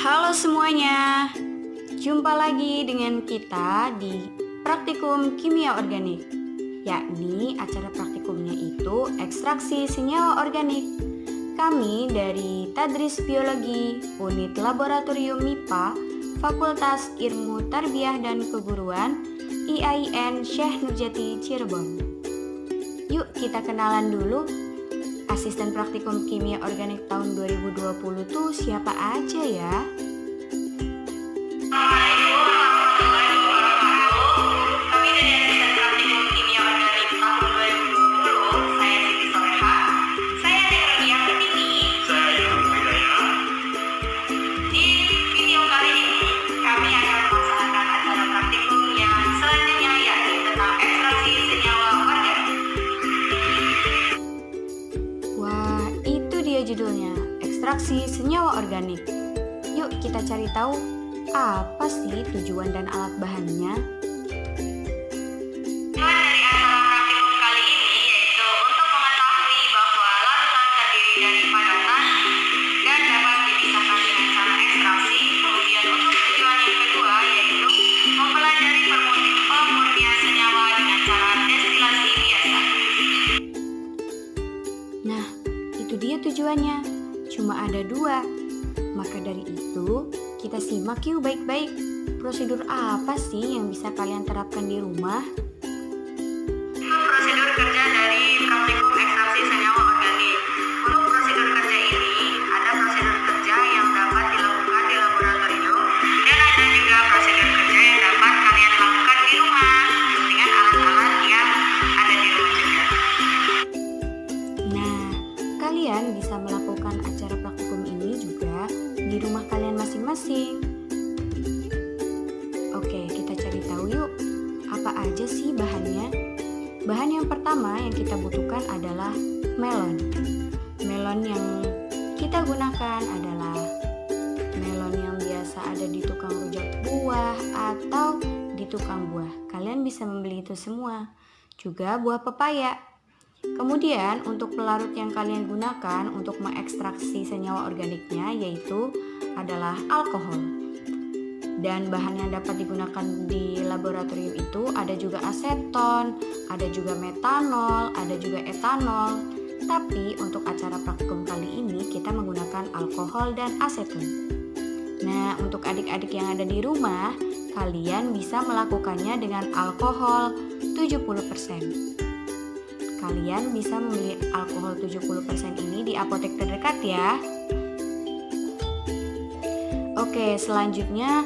Halo semuanya, jumpa lagi dengan kita di Praktikum Kimia Organik, yakni acara praktikumnya itu ekstraksi senyawa organik. Kami dari Tadris Biologi, Unit Laboratorium MIPA, Fakultas Ilmu Tarbiyah dan Keguruan, IAIN Syekh Nurjati Cirebon. Yuk kita kenalan dulu. Asisten Praktikum Kimia Organik tahun 2020 tuh siapa aja ya? Kami dari Asisten Praktikum Kimia Organik tahun 2020. Saya Siti Soleha. Saya dari yang ini. Saya Hidayah. Di video kali ini kami akan melaksanakan acara praktikum yang selanjutnya, yakni tentang ekstraksi senyawa organik. Wah, itu dia judulnya, ekstraksi senyawa organik. Yuk kita cari tahu apa sih tujuan dan alat bahannya. Tujuan dari acara praktikum kali ini yaitu untuk mengetahui bahwa larutan terdiri dari padatan dan dapat dipisahkan dengan cara ekstraksi. Kemudian untuk tujuan yang kedua yaitu mempelajari pemurnian senyawa dengan cara destilasi biasa. Nah, itu dia tujuannya. Cuma ada dua. Maka dari itu, kita simak yuk baik-baik. Prosedur apa sih yang bisa kalian terapkan di rumah? Prosedur kerja dari praktikum ekstraksi senyawa organik. Untuk prosedur kerja ini, ada prosedur kerja yang dapat dilakukan di laboratorium dan ada juga prosedur kerja yang dapat kalian lakukan di rumah dengan alat-alat yang ada di rumah juga. Nah, kalian bisa melakukan acara praktikum ini juga di rumah kalian masing-masing. Oke, kita cari tahu yuk, apa aja sih bahannya? Bahan yang pertama yang kita butuhkan adalah melon. Melon yang kita gunakan adalah melon yang biasa ada di tukang rujak buah atau di tukang buah. Kalian bisa membeli itu semua. Juga buah pepaya. Kemudian untuk pelarut yang kalian gunakan untuk mengekstraksi senyawa organiknya yaitu adalah alkohol. Dan bahan yang dapat digunakan di laboratorium itu ada juga aseton, ada juga metanol, ada juga etanol. Tapi untuk acara praktikum kali ini kita menggunakan alkohol dan aseton. Nah, untuk adik-adik yang ada di rumah, kalian bisa melakukannya dengan alkohol 70%. Kalian bisa membeli alkohol 70% ini di apotek terdekat ya. Oke, selanjutnya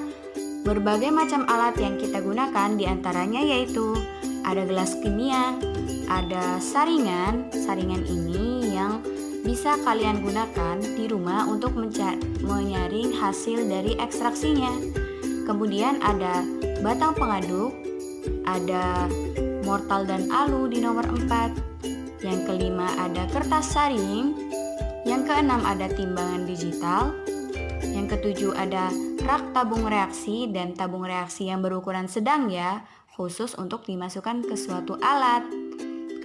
berbagai macam alat yang kita gunakan diantaranya yaitu ada gelas kimia, ada saringan. Saringan ini yang bisa kalian gunakan di rumah untuk menyaring hasil dari ekstraksinya. Kemudian ada batang pengaduk, ada mortal dan alu di nomor 4. Yang kelima ada kertas saring. Yang keenam ada timbangan digital. Yang ketujuh ada rak tabung reaksi dan tabung reaksi yang berukuran sedang ya, khusus untuk dimasukkan ke suatu alat.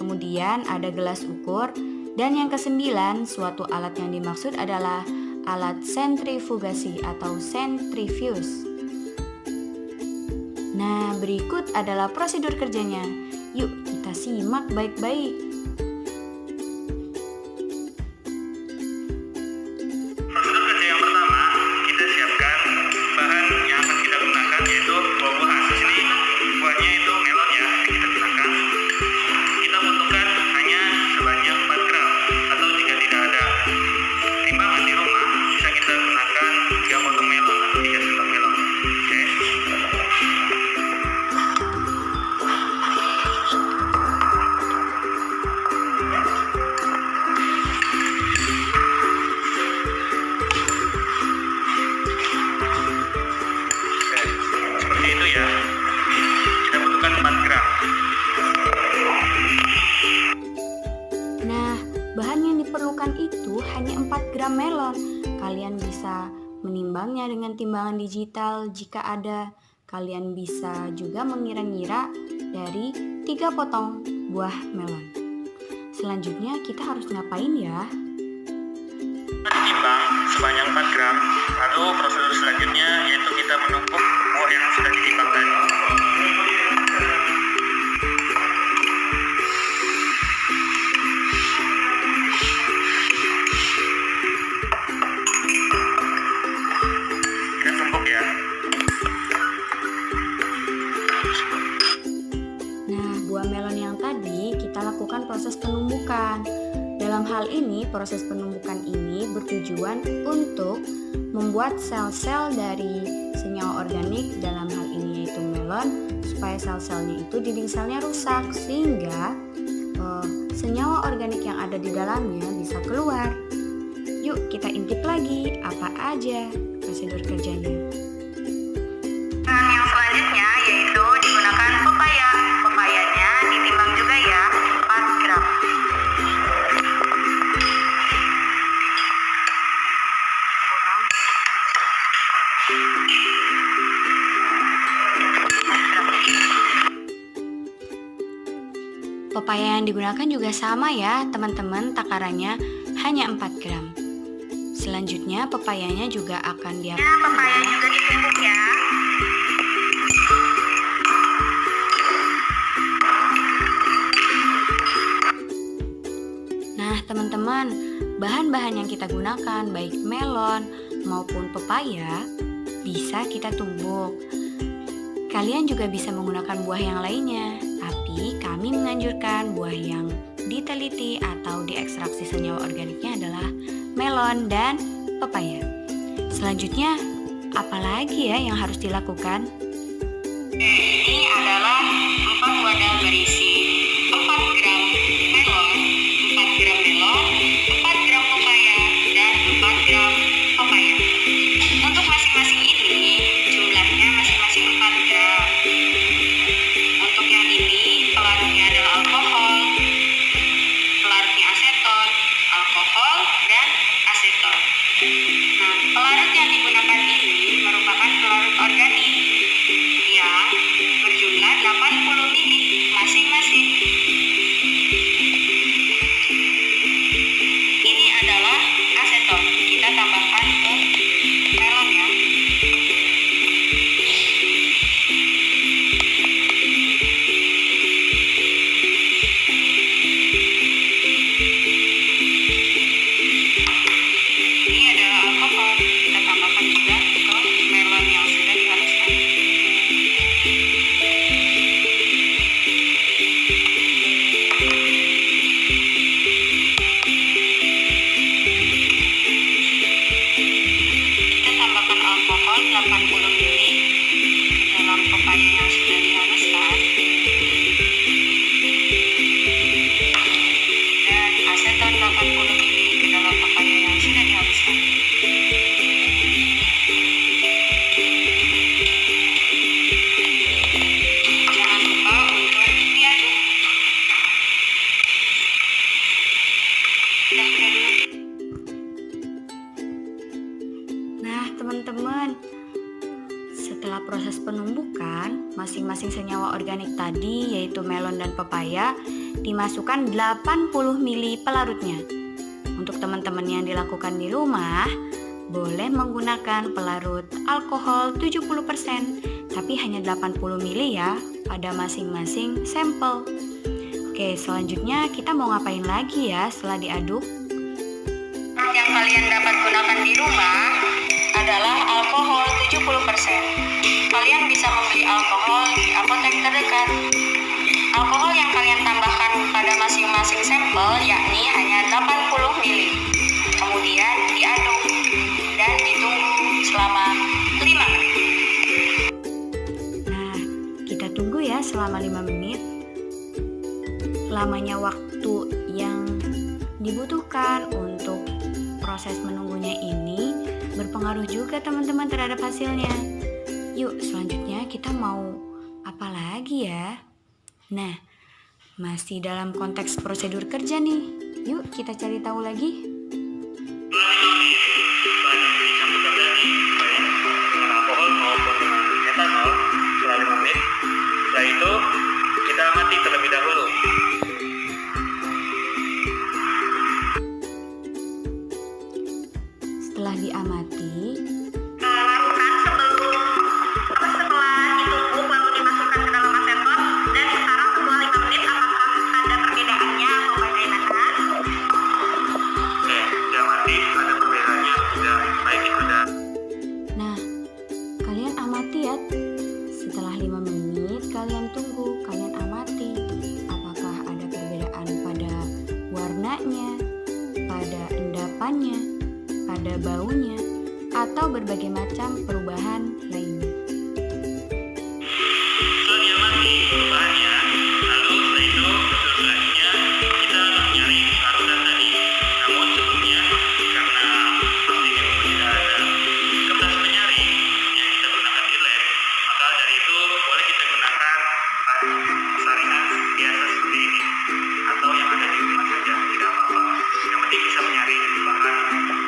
Kemudian ada gelas ukur. Dan yang kesembilan, suatu alat yang dimaksud adalah alat sentrifugasi atau centrifuge. Nah, berikut adalah prosedur kerjanya. Yuk kita simak baik-baik. Prosedur kerja yang pertama, kita siapkan bahan yang akan kita gunakan yaitu buah-buahan. Di sini buahnya itu melon ya, yang kita gunakan. Kita butuhkan hanya sebanyak 4 gram atau jika tidak ada timbangan di rumah, bisa kita gunakan 3 potong melon atau 3 sendok melon. Oke. Seperti itu ya. Kita butuhkan 4 gram. Nah, bahan yang diperlukan itu hanya 4 gram melon. Kalian bisa menimbangnya dengan timbangan digital jika ada. Kalian bisa juga mengira-ngira dari 3 potong buah melon. Selanjutnya kita harus ngapain ya? Ditimbang sebanyak 4 gram. Lalu prosedur selanjutnya proses penumbukan ini bertujuan untuk membuat sel-sel dari senyawa organik, dalam hal ini yaitu melon, supaya sel-selnya itu dinding selnya rusak sehingga senyawa organik yang ada di dalamnya bisa keluar. Yuk kita intip lagi apa aja prosedur kerjanya. Yang selanjutnya yaitu digunakan pepaya. Pepayanya ditimbang juga ya, 4 gram. Pepaya yang digunakan juga sama ya teman-teman, takarannya hanya 4 gram. Selanjutnya pepayanya juga akan Pepaya juga ditumbuk ya. Nah teman-teman, bahan-bahan yang kita gunakan baik melon maupun pepaya bisa kita tumbuk. Kalian juga bisa menggunakan buah yang lainnya, tapi kami menganjurkan buah yang diteliti atau diekstraksi senyawa organiknya adalah melon dan pepaya. Selanjutnya, apa lagi ya yang harus dilakukan? Ini adalah 4 wadah berisi 4 gram melon, 4 gram melon, 4 gram pepaya, dan 4 gram pepaya. Untuk masing-masing ini, jumlahnya masing-masing 4 gram. Untuk yang ini, pelarutnya adalah alkohol, pelarutnya aseton, alkohol, dan aseton. Nah, pelarut yang digunakan ini merupakan pelarut organik yang berjumlah 80 ml masing-masing. Ini adalah aseton. Kita tambahkan ke melon ya. Ini adalah alkohol. Kita tambahkan juga ke melon yang sudah dihaluskan. Kita tambahkan alkohol 80 ml dalam pepaya yang sudah dihaluskan. Dan aseton 80 ml ke dalam pepaya yang sudah dihaluskan. Jangan lupa untuk diaduk. Udah dulu. Nah teman-teman, setelah proses penumbukan, masing-masing senyawa organik tadi yaitu melon dan pepaya dimasukkan 80 ml pelarutnya. Untuk teman-teman yang dilakukan di rumah, boleh menggunakan pelarut alkohol 70%, tapi hanya 80 ml ya pada masing-masing sampel. Oke, selanjutnya kita mau ngapain lagi ya setelah diaduk? Yang kalian dapat gunakan di rumah adalah alkohol 70%. Kalian bisa membeli alkohol di apotek terdekat. Alkohol yang kalian tambahkan pada masing-masing sampel yakni hanya 80 ml. Kemudian diaduk dan ditunggu selama 5 menit. Nah, kita tunggu ya selama 5 menit. Lamanya waktu yang dibutuhkan untuk proses menunggunya ini berpengaruh juga teman-teman terhadap hasilnya. Yuk, selanjutnya kita mau apa lagi ya? Nah, masih dalam konteks prosedur kerja nih. Yuk kita cari tahu lagi. Bahan yang dicampurkan tadi baik dengan alkohol maupun dengan etanol setelah 5 menit. Setelah itu kita amati terlebih dahulu. Setelah diamati, Lakukan setelah ditumbuk lalu dimasukkan ke dalam aseton. Dan sekarang setelah 5 menit apakah ada perbedaannya atau bagaimana? berbagai macam perubahan lainnya. Setelah diamati perubahannya, lalu setelah itu prosedur selanjutnya kita menyaring larutan tadi. Namun sebelumnya, karena waktu itu tidak ada kertas penyaring yang kita gunakan di lab, maka dari itu boleh kita gunakan saringan biasa seperti ini atau yang ada di rumah saja, tidak apa-apa. Yang penting bisa menyaring bahan tersebut.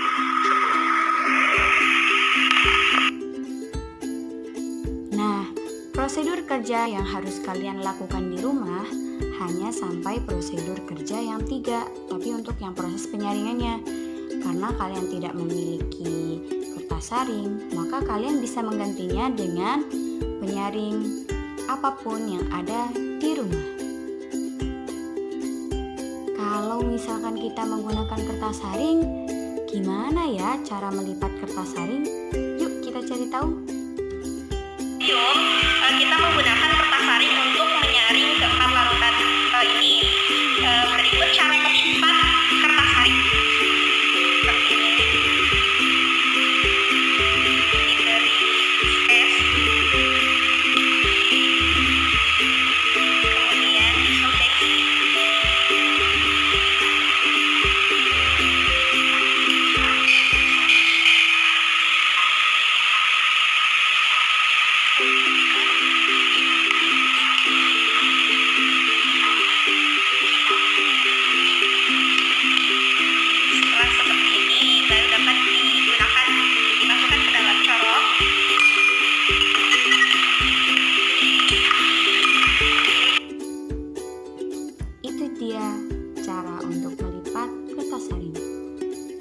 Nah, prosedur kerja yang harus kalian lakukan di rumah hanya sampai prosedur kerja yang 3, tapi untuk yang proses penyaringannya. Karena kalian tidak memiliki kertas saring, maka kalian bisa menggantinya dengan penyaring apapun yang ada di rumah. Kalau misalkan kita menggunakan kertas saring, gimana ya cara melipat kertas saring? Yuk kita cari tahu. Yuk, kita menggunakan kertas saring untuk menyaring keempat larutan ini. Berikut cara melipat kertas saring. Seperti ini. Dari es. Kemudian konveksi. Setelah seperti ini, baru dapat digunakan dimasukkan ke dalam corong. Itu dia cara untuk melipat kertas saring.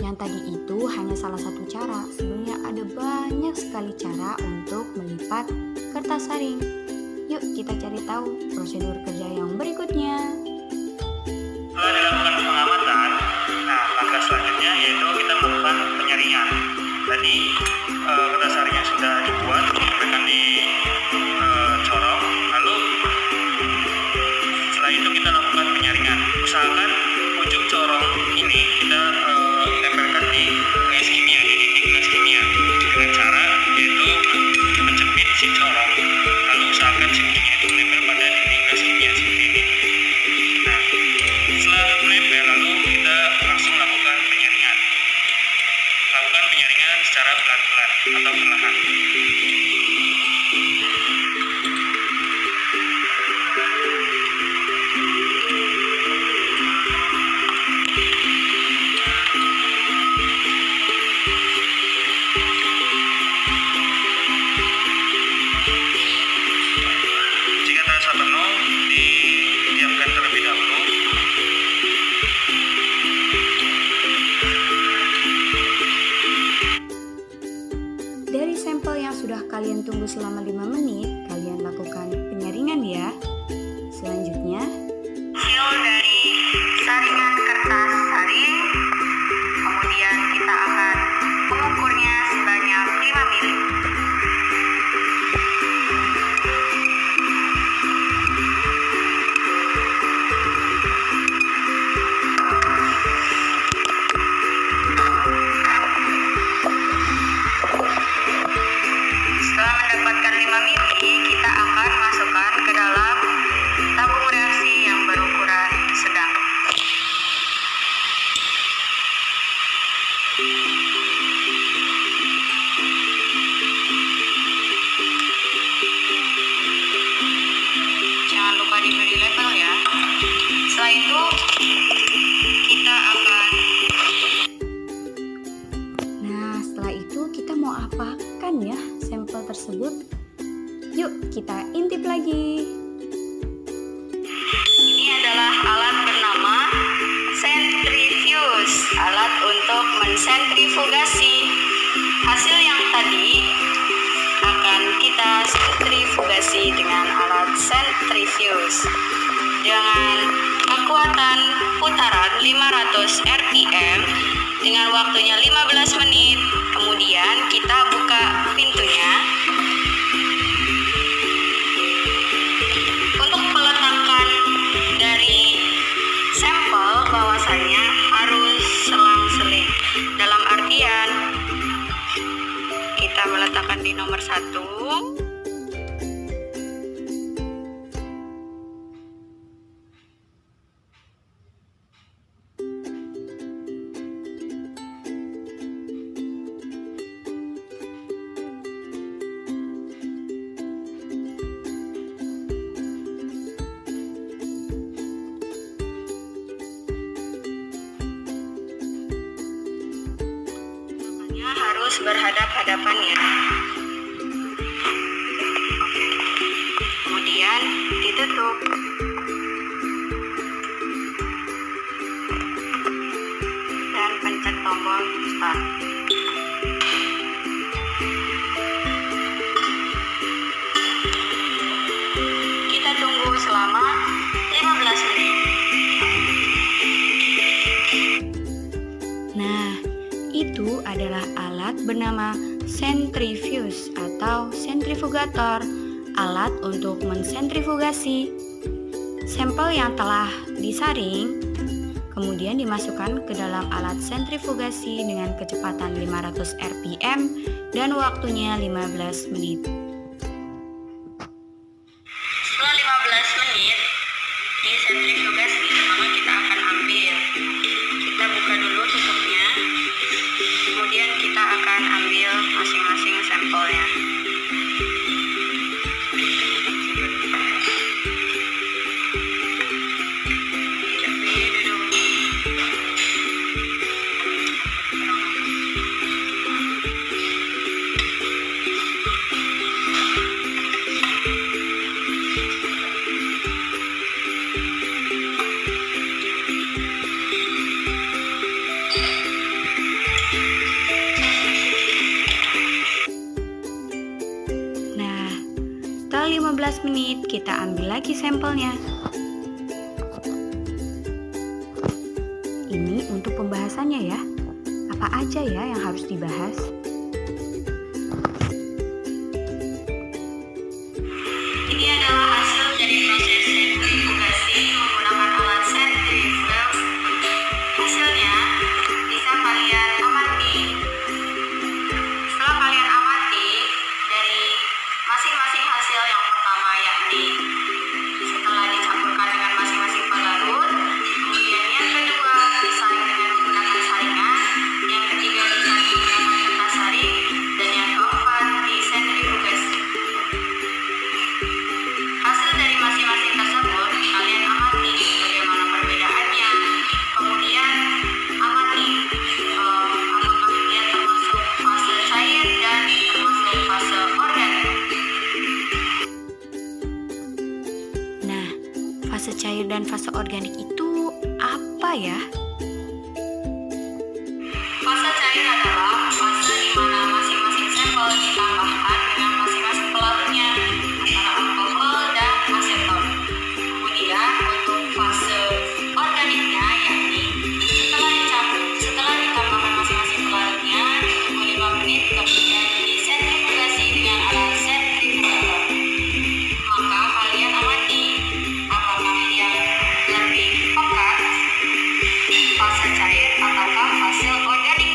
Yang tadi itu hanya salah satu cara. Sebenarnya ada banyak sekali cara untuk melipat kertas saring. Yuk kita cari tahu prosedur kerja yang berikutnya. Setelah dilakukan pengamatan, langkah selanjutnya yaitu kita melakukan penyaringan. Tadi kertas saringnya sudah dibuat, diberikan di corong, lalu setelah itu kita lakukan penyaringan. Usahakan ujung corong ini kita tempelkan di gas kimia, di dinding gas kimia, dengan cara yaitu menjepit si corong, lalu usahakan si kimia itu menempel pada dinding gas kimia seperti ini. Nah, setelah menempel, lalu kita langsung lakukan penyaringan. Lakukan penyaringan secara pelan-pelan atau perlahan. Jika terasa penuh, didiamkan terlebih dahulu. Dari sampel yang sudah kalian tunggu selama 5 menit, kalian lakukan penyaringan ya. Selanjutnya, Hasil dari saringan kertas saring, kemudian kita akan mengukurnya sebanyak 5 mili. Setelah mendapatkan 5 mili, kita akan masukkan ke dalam tabung reaksi yang berukuran sedang. Jangan lupa diberi label ya. Setelah itu kita akan setelah itu kita mau apakan ya sampel tersebut? Yuk kita intip lagi. Ini adalah alat bernama centrifuge, alat untuk mensentrifugasi. Hasil yang tadi akan kita sentrifugasi dengan alat centrifuge dengan kekuatan putaran 500 rpm dengan waktunya 15 menit. Kemudian kita buka pintunya. Untuk peletakan dari sampel bahwasannya harus selang-seling. Dalam artian Saya meletakkan di nomor 1. Harus berhadap-hadapan ya. Oke. Kemudian ditutup. Dan pencet tombol start. Kita tunggu selama 15 menit. Nah, itu adalah alat bernama centrifuge atau sentrifugator, alat untuk mensentrifugasi sampel yang telah disaring, kemudian dimasukkan ke dalam alat sentrifugasi dengan kecepatan 500 rpm dan waktunya 15 menit. Setelah 15 menit di sentrifugasi, maka kita akan ambil. Kita buka dulu tutupnya. Kemudian kita akan ambil masing-masing sampelnya. Setelah 15 menit, kita ambil lagi sampelnya. Ini untuk pembahasannya ya. Apa aja ya yang harus dibahas? Ini adalah hasil dari proses sentrifugasi menggunakan alat sentrifuge. Hasilnya bisa kalian amati. Setelah kalian amati dari masing-masing hasil yang pertama, yakni setelah dicampurkan dengan masing-masing pelarut, kemudian yang kedua disaring dengan menggunakan saringan, yang ketiga disaring menggunakan kertas saring, dan yang keempat disentrifugasi. Hasil dari masing-masing tersebut kalian amati bagaimana perbedaannya, kemudian amati apakah dia termasuk fase cair dan termasuk fase organik. Nah, fase cair dan fase organik itu apa ya? Fase cair adalah fase di mana masing-masing sampel ditambahkan dengan masing-masing pelarutnya antara alkohol dan aseton. Kemudian untuk fase organiknya, yakni setelah ditambahkan masing-masing pelarutnya tunggu 5 menit, kemudian disentrifugasi dengan alat sentrifugator. Maka kalian amati apakah yang lebih pekat fase cair ataukah fase organik.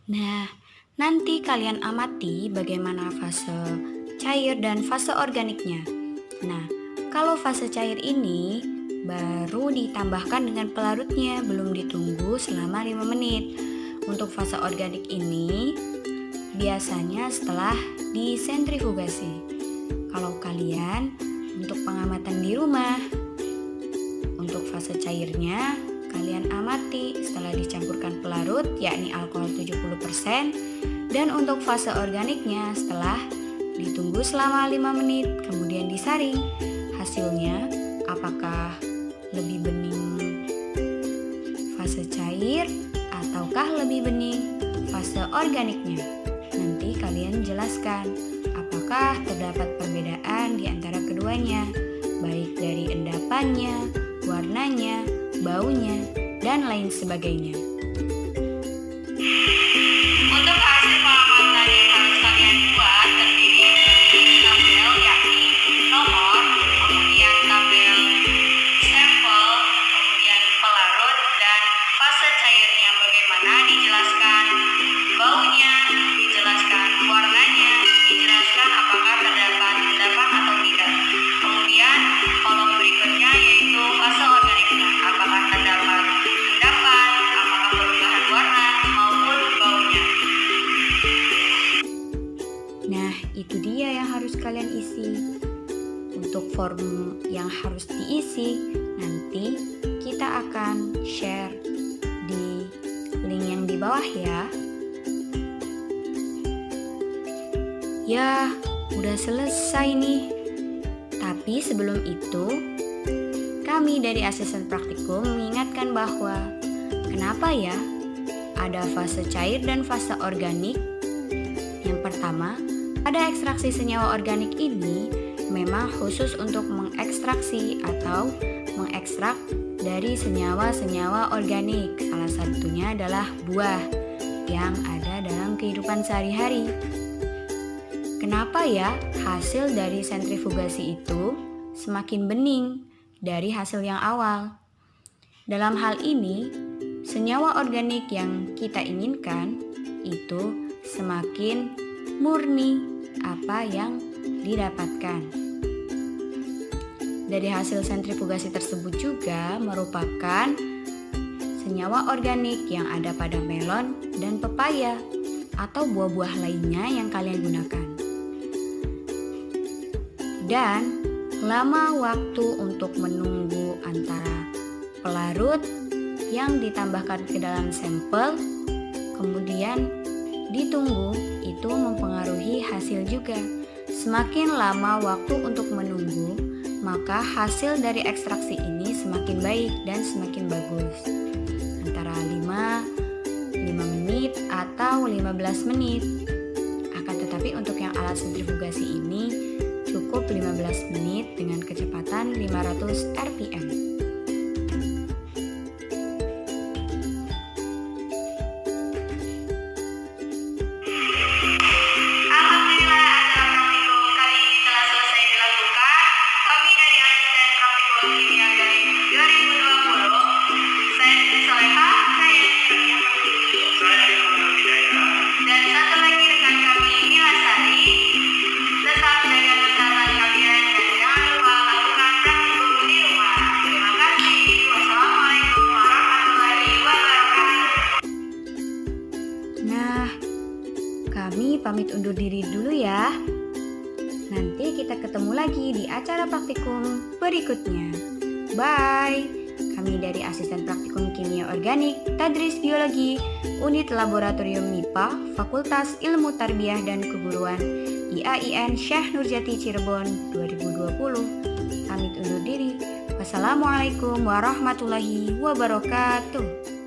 Nah, nanti kalian amati bagaimana fase cair dan fase organiknya. Nah, kalau fase cair ini baru ditambahkan dengan pelarutnya, belum ditunggu selama 5 menit. Untuk fase organik ini biasanya setelah disentrifugasi. Kalau kalian untuk pengamatan di rumah, untuk fase cairnya kalian amati setelah dicampurkan pelarut, yakni alkohol 70%, dan untuk fase organiknya setelah ditunggu selama 5 menit kemudian disaring. Hasilnya apakah lebih bening fase cair ataukah lebih bening fase organiknya? Nanti kalian jelaskan apakah terdapat perbedaan di antara keduanya, baik dari endapannya, warnanya, baunya, dan lain sebagainya. Untuk hasil pengamatan yang harus kalian buat terdiri dari tabel, yakni nomor, kemudian tabel sampel, kemudian pelarut, dan fase cairnya bagaimana dijelaskan. itu dia yang harus kalian isi. Untuk form yang harus diisi, nanti kita akan share di link yang di bawah ya. Ya, udah selesai nih. Tapi sebelum itu, kami dari asisten praktikum mengingatkan bahwa kenapa ya ada fase cair dan fase organik. Yang pertama, pada ekstraksi senyawa organik ini memang khusus untuk mengekstraksi atau mengekstrak dari senyawa-senyawa organik. Salah satunya adalah buah yang ada dalam kehidupan sehari-hari. Kenapa ya hasil dari sentrifugasi itu semakin bening dari hasil yang awal? Dalam hal ini, senyawa organik yang kita inginkan itu semakin murni apa yang didapatkan. Dari hasil sentrifugasi tersebut juga merupakan senyawa organik yang ada pada melon dan pepaya atau buah-buah lainnya yang kalian gunakan. Dan lama waktu untuk menunggu antara pelarut yang ditambahkan ke dalam sampel kemudian ditunggu itu mempengaruhi hasil juga. Semakin lama waktu untuk menunggu, maka hasil dari ekstraksi ini semakin baik dan semakin bagus. Antara 5 menit atau 15 menit. Akan tetapi untuk yang alat sentrifugasi ini cukup 15 menit dengan kecepatan 500 rpm. Kami pamit undur diri dulu ya. Nanti kita ketemu lagi di acara praktikum berikutnya. Bye. Kami dari Asisten Praktikum Kimia Organik, Tadris Biologi, Unit Laboratorium MIPA, Fakultas Ilmu Tarbiyah dan Keguruan, IAIN Syekh Nurjati Cirebon 2020. Pamit undur diri. Wassalamualaikum warahmatullahi wabarakatuh.